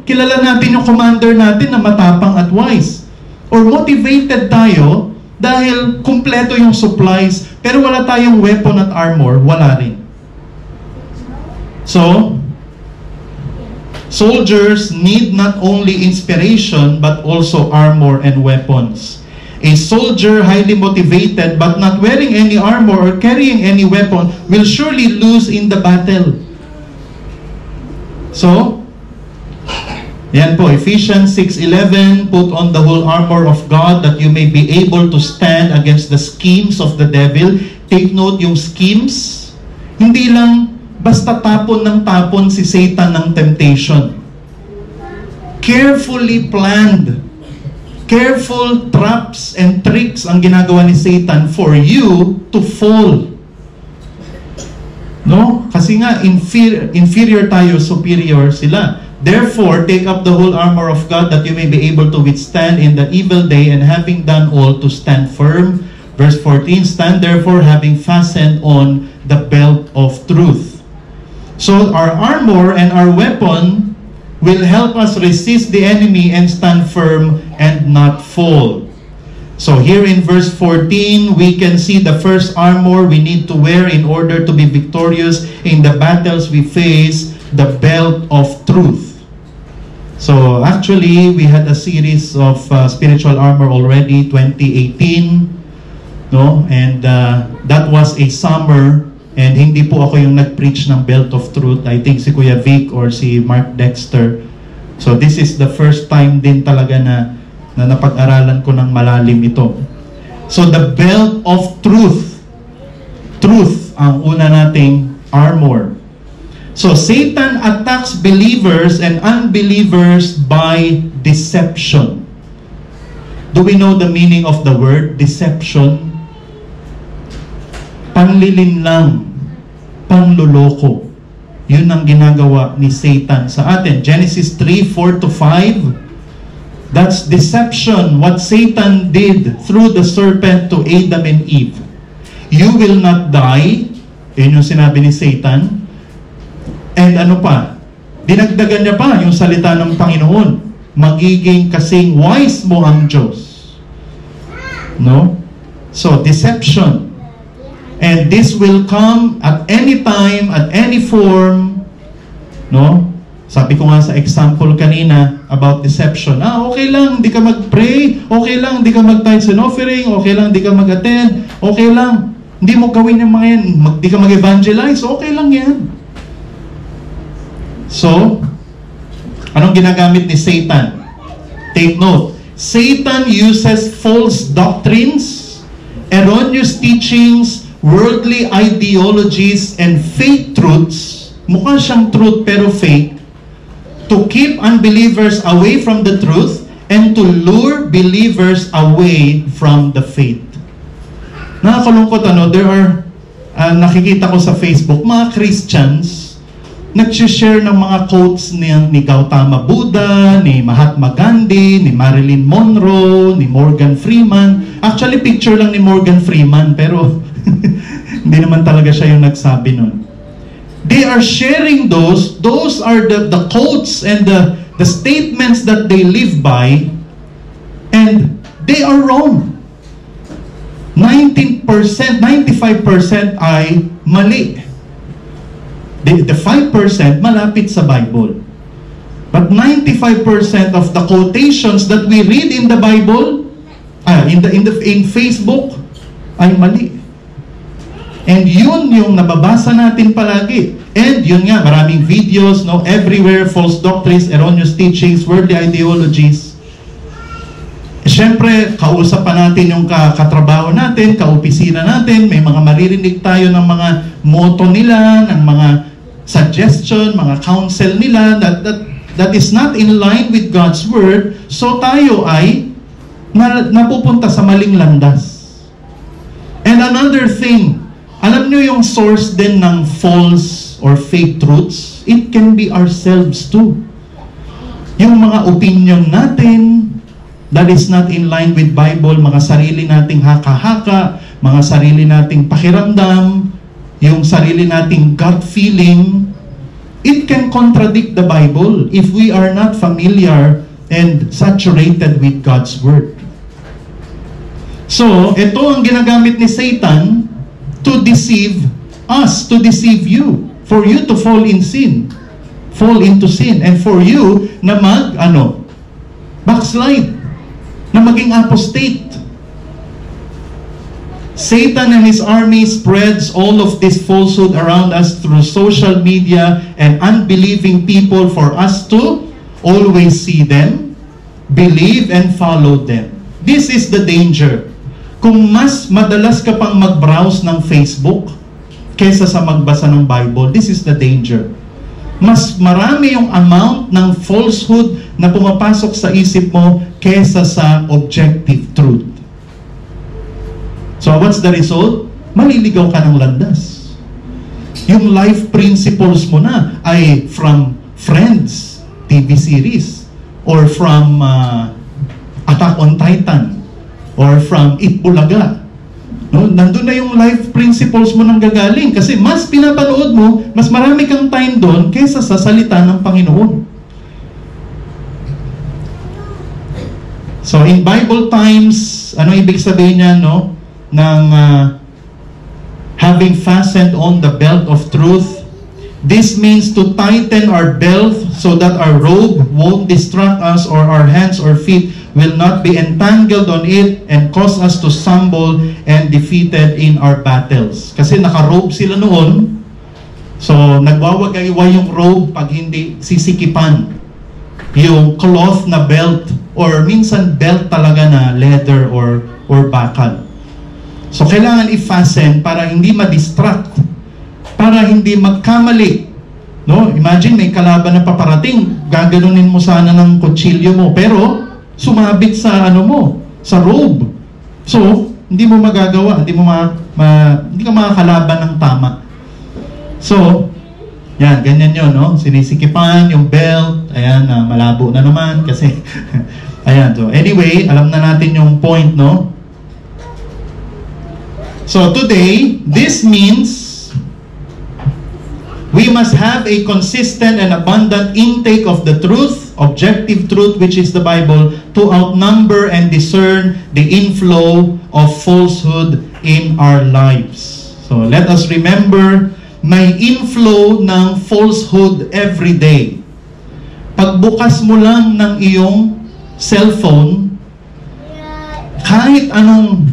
kilala natin yung commander natin na matapang at wise. Or motivated tayo dahil kumpleto yung supplies, pero wala tayong weapon at armor, wala rin. So, soldiers need not only inspiration, but also armor and weapons. A soldier highly motivated but not wearing any armor or carrying any weapon will surely lose in the battle. So, Yan po, Ephesians 6:11, put on the whole armor of God that you may be able to stand against the schemes of the devil. Take note, yung schemes, hindi lang basta tapon ng tapon si Satan ng temptation. Carefully planned, careful traps and tricks ang ginagawa ni Satan for you to fall. No? Kasi nga, inferior tayo, superior sila. Therefore, take up the whole armor of God that you may be able to withstand in the evil day, and having done all, to stand firm. Verse 14, stand therefore having fastened on the belt of truth. So our armor and our weapon will help us resist the enemy and stand firm and not fall. So here in verse 14, we can see the first armor we need to wear in order to be victorious in the battles we face, the belt of truth. So actually, we had a series of spiritual armor already, 2018, no? And that was a summer, and hindi po ako yung nag-preach ng belt of truth. I think si Kuya Vic or si Mark Dexter. So this is the first time din talaga na napag-aralan ko ng malalim ito. So the belt of truth. Truth ang una nating armor. So Satan attacks believers and unbelievers by deception. Do we know the meaning of the word deception? Panlilinlang, panluloko. Yun ang ginagawa ni Satan sa atin. Genesis 3:4-5. That's deception, what Satan did through the serpent to Adam and Eve. You will not die. Yun yung sinabi ni Satan. And ano pa? Dinagdagan niya pa yung salita ng Panginoon. Magiging kasing wise mo ang Diyos. No? So, deception. And this will come at any time, at any form. No? Sabi ko nga sa example kanina about deception. Okay lang, di ka mag-pray. Okay lang, di ka mag-tithes and offering. Okay lang, di ka mag-attend. Okay lang, hindi mo gawin yung mga yan. Di ka mag-evangelize. Okay lang yan. So, anong ginagamit ni Satan? Take note. Satan uses false doctrines, erroneous teachings, worldly ideologies, and fake truths. Mukha siyang truth pero fake. To keep unbelievers away from the truth and to lure believers away from the faith. Nakakalungkot there are, nakikita ko sa Facebook, mga Christians, nag-share ng mga quotes ni Gautama Buddha, ni Mahatma Gandhi, ni Marilyn Monroe, ni Morgan Freeman. Actually, picture lang ni Morgan Freeman, pero hindi naman talaga siya yung nagsabi nun. They are sharing those are the quotes and the statements that they live by, and they are wrong. 95% ay mali. The 5% malapit sa Bible. But 95% of the quotations that we read in the Bible, in Facebook, ay mali. And yun yung nababasa natin palagi. And yun nga, maraming videos, no, everywhere, false doctrines, erroneous teachings, worldly ideologies. Siyempre, kausap pa natin yung katrabaho natin, kaopisina natin, may mga maririnig tayo ng mga motto nila, ng mga suggestion, mga counsel nila that is not in line with God's Word, so tayo ay napupunta sa maling landas. And another thing, alam nyo yung source din ng false or fake truths? It can be ourselves too. Yung mga opinion natin that is not in line with Bible, mga sarili nating haka-haka, mga sarili nating pakiramdam, yung sarili nating gut feeling, it can contradict the Bible if we are not familiar and saturated with God's Word. So, ito ang ginagamit ni Satan to deceive us, to deceive you, for you to fall into sin, and for you na backslide, na maging apostate. Satan and his army spreads all of this falsehood around us through social media and unbelieving people for us to always see them, believe and follow them. This is the danger. Kung mas madalas ka pang mag-browse ng Facebook kaysa sa magbasa ng Bible, this is the danger. Mas marami yung amount ng falsehood na pumapasok sa isip mo kaysa sa objective truth. So what's the result? Maliligaw ka ng landas. Yung life principles mo na ay from Friends TV series, or from Attack on Titan, or from Itbulaga. No? Nandun na yung life principles mo nang gagaling kasi mas pinapanood mo, mas marami kang time doon kaysa sa salita ng Panginoon. So in Bible times, ano ibig sabihin niya, no? Ng having fastened on the belt of truth. This means to tighten our belt so that our robe won't distract us, or our hands or feet will not be entangled on it and cause us to stumble and defeated in our battles. Kasi naka-robe sila noon, so nagwawagayway yung robe pag hindi sisikipan. Yung cloth na belt, or minsan belt talaga na leather or bakal. So kailangan i-fasten para hindi ma-distract, para hindi magkamali. No? Imagine may kalaban na paparating, gaganunin mo sana ng kutsilyo mo, pero sumabit sa sa robe. So, hindi mo magagawa, hindi ka makakalaban ng tama. So, yan, ganyan yun, no? Sinisikipan yung belt, ayan, malabo na naman kasi, ayan. So, anyway, alam na natin yung point, no? So, today, this means we must have a consistent and abundant intake of the truth, objective truth, which is the Bible, to outnumber and discern the inflow of falsehood in our lives. So let us remember, may inflow ng falsehood every day. Pagbukas mo lang ng iyong cellphone, kahit anong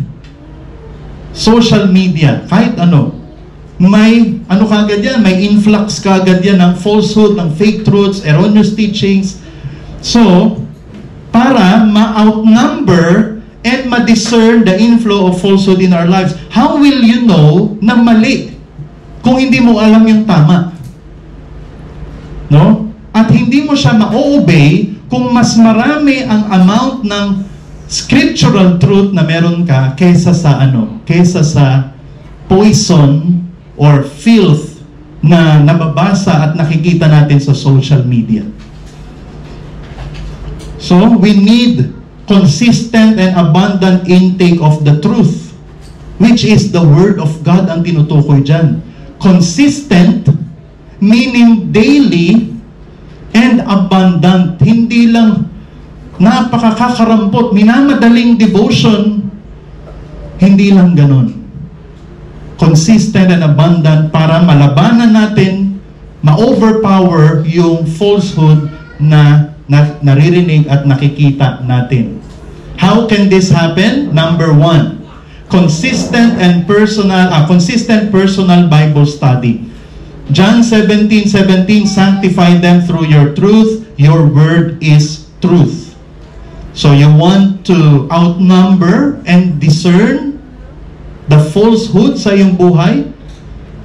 social media, kahit ano, may kagad yan, may influx kagad yan ng falsehood, ng fake truths, erroneous teachings. So, para ma-outnumber and ma-discern the inflow of falsehood in our lives, how will you know na mali kung hindi mo alam yung tama? No? At hindi mo siya ma-obey kung mas marami ang amount ng scriptural truth na meron ka kaysa sa kaysa sa poison or filth na nababasa at nakikita natin sa social media. So, we need consistent and abundant intake of the truth, which is the Word of God ang tinutukoy dyan. Consistent, meaning daily, and abundant. Hindi lang napakakarampot, minamadaling devotion, hindi lang ganon. Consistent and abundant para malabanan natin, ma-overpower yung falsehood na naririnig at nakikita natin. How can this happen? Number one, consistent personal Bible study. John 17:17, sanctify them through your truth. Your word is truth. So you want to outnumber and discern the falsehood sa iyong buhay?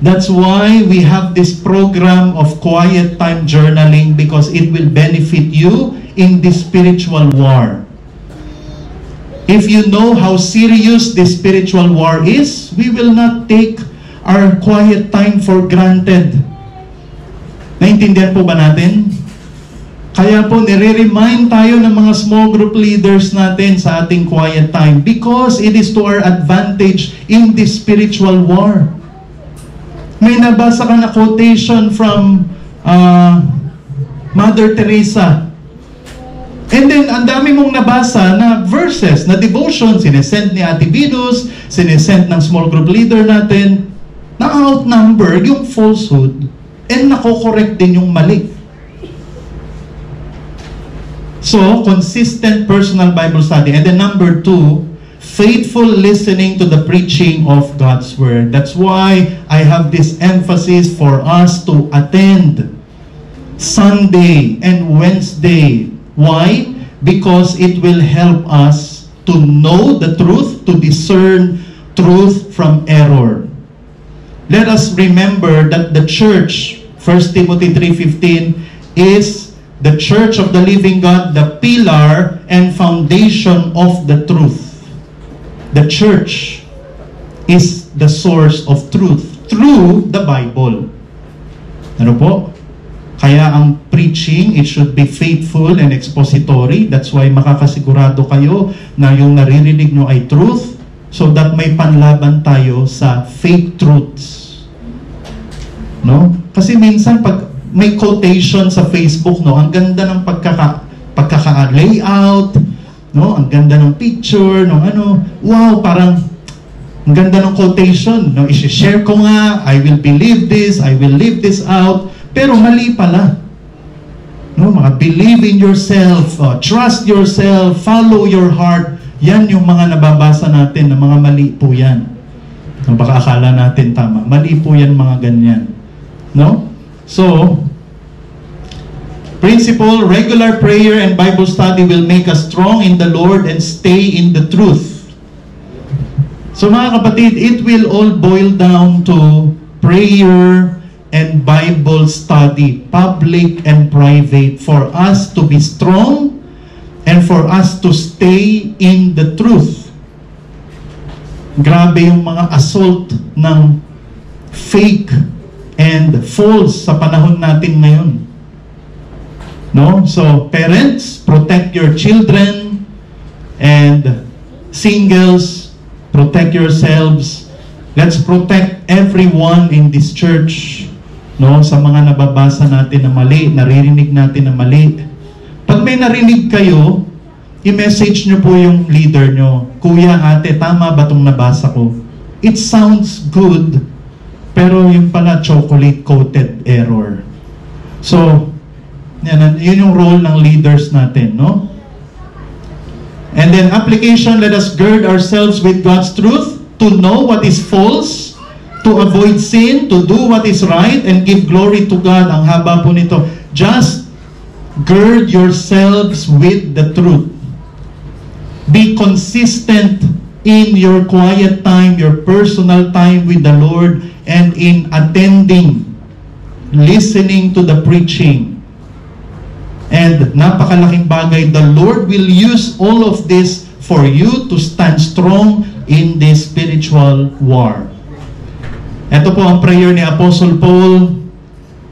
That's why we have this program of quiet time journaling, because it will benefit you in this spiritual war. If you know how serious this spiritual war is, we will not take our quiet time for granted. Naintindihan po ba natin? Kaya po nire-remind tayo ng mga small group leaders natin sa ating quiet time, because it is to our advantage in this spiritual war. May nabasa ka na quotation from Mother Teresa. And then, ang dami mong nabasa na verses, na devotion, sinesend ni Ate Venus, sinesend ng small group leader natin, na-outnumber yung falsehood and nako-correct din yung mali. So, consistent personal Bible study. And then number two, faithful listening to the preaching of God's Word. That's why I have this emphasis for us to attend Sunday and Wednesday. Why? Because it will help us to know the truth, to discern truth from error. Let us remember that the church, 1 Timothy 3:15, is the church of the living God, the pillar and foundation of the truth. The church is the source of truth through the Bible. Ano po? Kaya ang preaching, it should be faithful and expository. That's why makakasigurado kayo na yung naririnig nyo ay truth, so that may panlaban tayo sa fake truths. No? Kasi minsan pag may quotation sa Facebook, no, ang ganda ng pagkaka-layout, no, ang ganda ng picture, no, ano, wow, parang ang ganda ng quotation, no, i-share ko nga, I will believe this, I will live this out, pero mali pala. No, mga believe in yourself, trust yourself, follow your heart. Yan yung mga nababasa natin na mga mali po yan. No, baka akala natin tama. Mali po yan mga ganyan. No? So, principle, regular prayer and Bible study will make us strong in the Lord and stay in the truth. So mga kapatid, it will all boil down to prayer and Bible study, public and private, for us to be strong and for us to stay in the truth. Grabe yung mga assault ng fake and false sa panahon natin ngayon. No? So, parents, protect your children, and singles, protect yourselves. Let's protect everyone in this church. No? Sa mga nababasa natin na mali, naririnig natin na mali. Pag may narinig kayo, i-message nyo po yung leader nyo. Kuya, ate, tama ba itong nabasa ko? It sounds good, pero yung pala chocolate-coated error. So, yun yung role ng leaders natin, no? And then application, let us gird ourselves with God's truth to know what is false, to avoid sin, to do what is right, and give glory to God. Ang haba po nito. Just gird yourselves with the truth. Be consistent in your quiet time, your personal time with the Lord, and in attending, listening to the preaching. And napakalaking bagay, the Lord will use all of this for you to stand strong in this spiritual war. Ito po ang prayer ni Apostle Paul.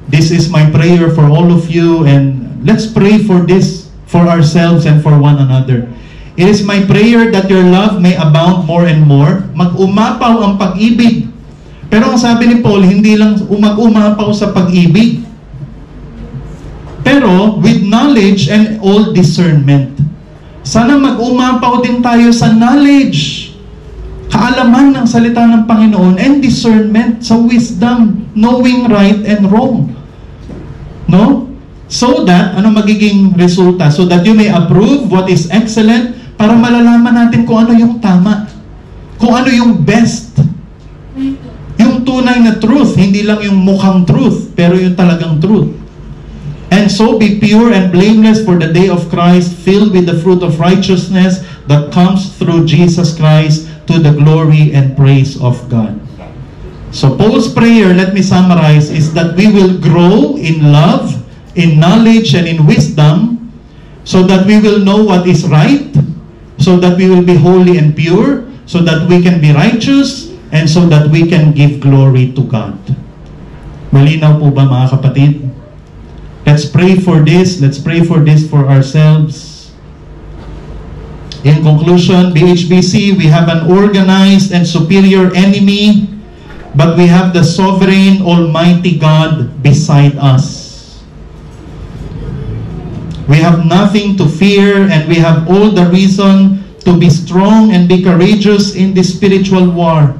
This is my prayer for all of you, and let's pray for this, for ourselves and for one another. It is my prayer that your love may abound more and more. Mag-umapaw ang pag-ibig. Pero ang sabi ni Paul, hindi lang mag-umapaw sa pag-ibig, pero with knowledge and all discernment. Sana mag-umapaw din tayo sa knowledge, kaalaman ng salita ng Panginoon, and discernment, sa wisdom, knowing right and wrong. No? So that, ano magiging resulta? So that you may approve what is excellent, para malalaman natin kung ano yung tama, kung ano yung best. Yung tunay na truth, hindi lang yung mukhang truth, pero yung talagang truth. And so be pure and blameless for the day of Christ, filled with the fruit of righteousness that comes through Jesus Christ, to the glory and praise of God. So Paul's prayer, let me summarize, is that we will grow in love, in knowledge, and in wisdom, so that we will know what is right, so that we will be holy and pure, so that we can be righteous, and so that we can give glory to God. Malinaw po ba mga kapatid? Let's pray for this. Let's pray for this for ourselves. In conclusion, BHBC, we have an organized and superior enemy, but we have the sovereign, almighty God beside us. We have nothing to fear, and we have all the reason to be strong and be courageous in this spiritual war.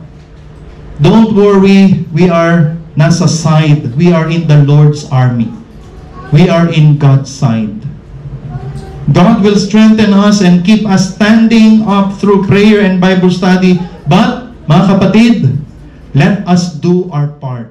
Don't worry, we are nasa side. We are in the Lord's army. We are in God's side. God will strengthen us and keep us standing up through prayer and Bible study. But, mga kapatid, let us do our part.